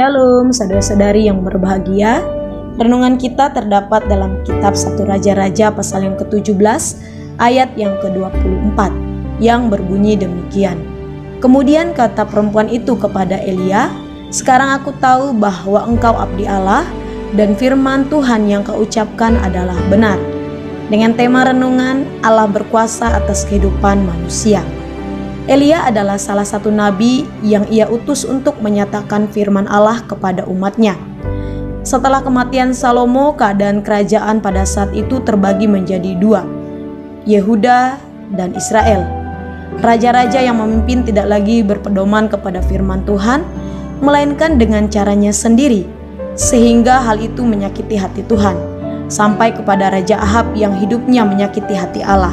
Shalom saudara-saudari yang berbahagia. Renungan kita terdapat dalam kitab 1 Raja-Raja pasal yang ke-17 ayat yang ke-24 yang berbunyi demikian. Kemudian kata perempuan itu kepada Elia, "Sekarang aku tahu bahwa engkau abdi Allah dan firman Tuhan yang kau ucapkan adalah benar." Dengan tema renungan, Allah berkuasa atas kehidupan manusia. Elia adalah salah satu nabi yang ia utus untuk menyatakan firman Allah kepada umatnya. Setelah kematian Salomo, keadaan kerajaan pada saat itu terbagi menjadi dua, Yehuda dan Israel. Raja-raja yang memimpin tidak lagi berpedoman kepada firman Tuhan, melainkan dengan caranya sendiri, sehingga hal itu menyakiti hati Tuhan, sampai kepada Raja Ahab yang hidupnya menyakiti hati Allah.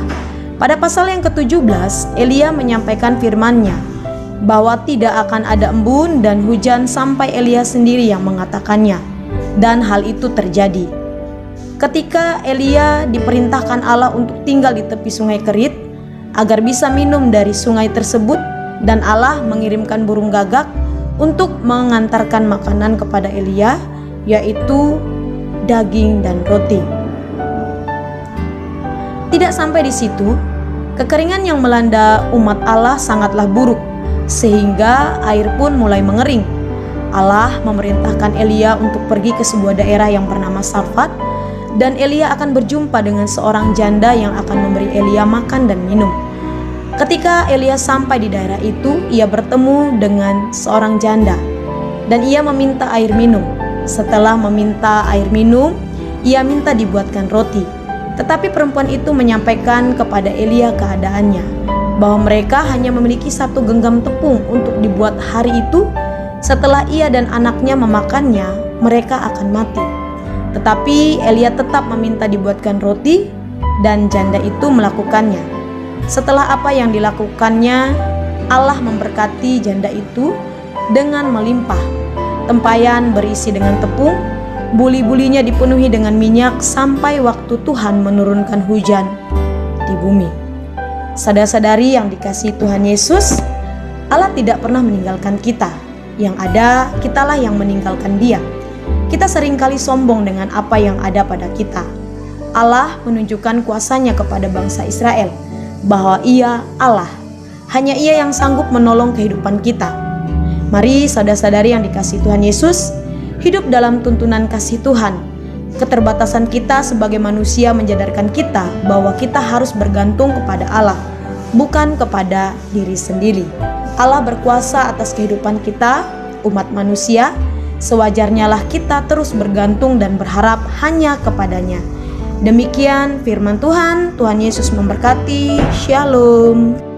Pada pasal yang ke-17, Elia menyampaikan firman-Nya bahwa tidak akan ada embun dan hujan sampai Elia sendiri yang mengatakannya. Dan hal itu terjadi. Ketika Elia diperintahkan Allah untuk tinggal di tepi sungai Kerit agar bisa minum dari sungai tersebut, dan Allah mengirimkan burung gagak untuk mengantarkan makanan kepada Elia, yaitu daging dan roti. Tidak sampai di situ, kekeringan yang melanda umat Allah sangatlah buruk, sehingga air pun mulai mengering. Allah memerintahkan Elia untuk pergi ke sebuah daerah yang bernama Sarfat, dan Elia akan berjumpa dengan seorang janda yang akan memberi Elia makan dan minum. Ketika Elia sampai di daerah itu, ia bertemu dengan seorang janda, dan ia meminta air minum. Setelah meminta air minum, ia minta dibuatkan roti. Tetapi perempuan itu menyampaikan kepada Elia keadaannya, bahwa mereka hanya memiliki satu genggam tepung untuk dibuat hari itu. Setelah ia dan anaknya memakannya, mereka akan mati. Tetapi Elia tetap meminta dibuatkan roti, dan janda itu melakukannya. Setelah apa yang dilakukannya, Allah memberkati janda itu dengan melimpah. Tempayan berisi dengan tepung, buli-bulinya dipenuhi dengan minyak sampai waktu Tuhan menurunkan hujan di bumi. Saudara-saudari yang dikasihi Tuhan Yesus, Allah tidak pernah meninggalkan kita. Yang ada, kitalah yang meninggalkan Dia. Kita seringkali sombong dengan apa yang ada pada kita. Allah menunjukkan kuasanya kepada bangsa Israel, bahwa Ia Allah. Hanya Ia yang sanggup menolong kehidupan kita. Mari saudara-saudari yang dikasihi Tuhan Yesus, hidup dalam tuntunan kasih Tuhan. Keterbatasan kita sebagai manusia menjadarkan kita bahwa kita harus bergantung kepada Allah, bukan kepada diri sendiri. Allah berkuasa atas kehidupan kita, umat manusia. Sewajarnya lah kita terus bergantung dan berharap hanya kepadanya. Demikian firman Tuhan. Tuhan Yesus memberkati. Shalom.